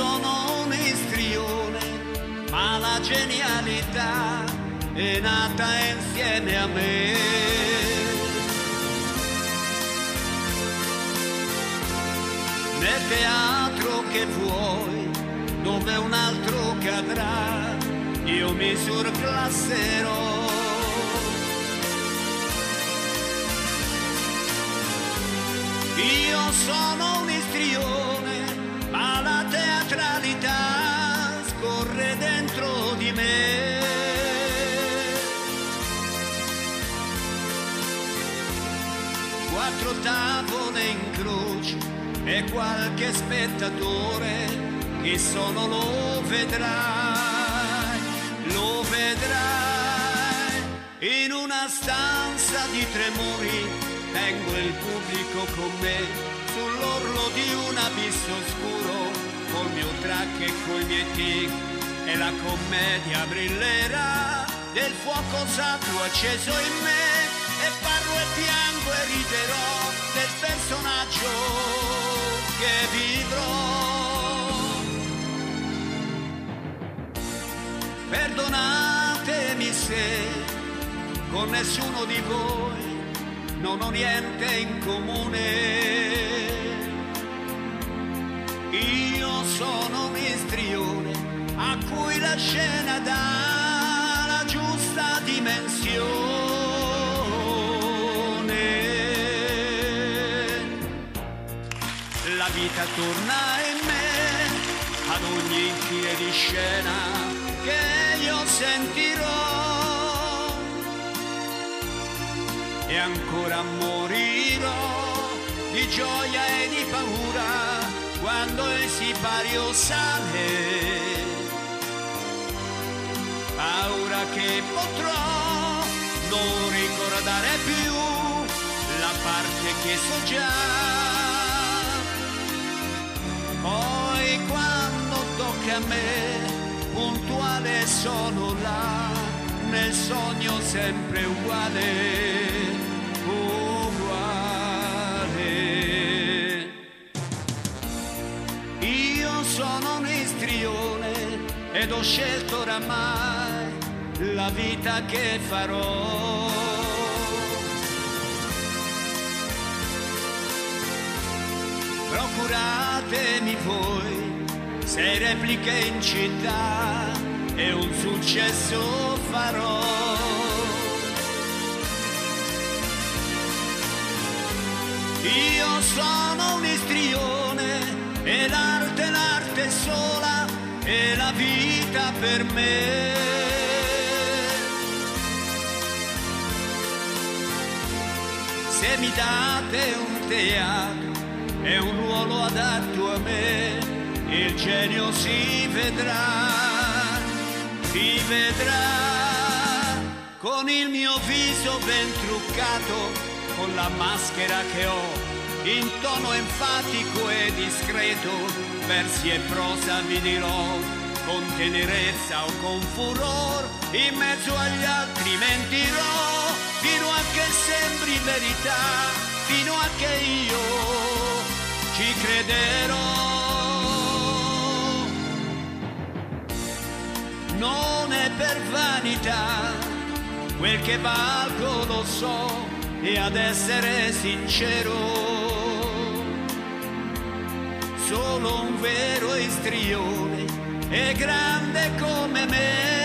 sono un istrione, ma la genialità è nata insieme a me. Nel teatro che vuoi, dove un altro cadrà, io mi surclasserò. Io sono un istrione, ma la teatralità scorre dentro di me. Quattro tavole in croce e qualche spettatore, che solo lo vedrai, lo vedrai. In una stanza di tremori tengo il pubblico con me, sull'orlo di un abisso oscuro, col mio track e coi miei tic, e la commedia brillerà del fuoco sacro acceso in me, e parlo e piango e riderò del personaggio che vivrò. Perdonatemi se con nessuno di voi non ho niente in comune. Io sono un istrione a cui la scena dà la giusta dimensione. La vita torna in me ad ogni infine di scena che io sentirò, e ancora morirò di gioia e di paura quando il sipario sale. Paura che potrò non ricordare più la parte che so già. Poi quando tocca a me, puntuale sono là, nel sogno sempre uguale. Io sono un istrione ed ho scelto oramai la vita che farò. Procuratemi voi sei repliche in città e un successo farò. Io sono un istrione e l'arte sola è la vita per me. Se mi date un teatro e un ruolo adatto a me, il genio si vedrà, con il mio viso ben truccato, con la maschera che ho, in tono enfatico e discreto, versi e prosa vi dirò, con tenerezza o con furor, in mezzo agli altri mentirò, fino a che sembri verità, fino a che io ci crederò. Non è per vanità, quel che valgo lo so, e ad essere sincero, solo un vero istrione è grande come me.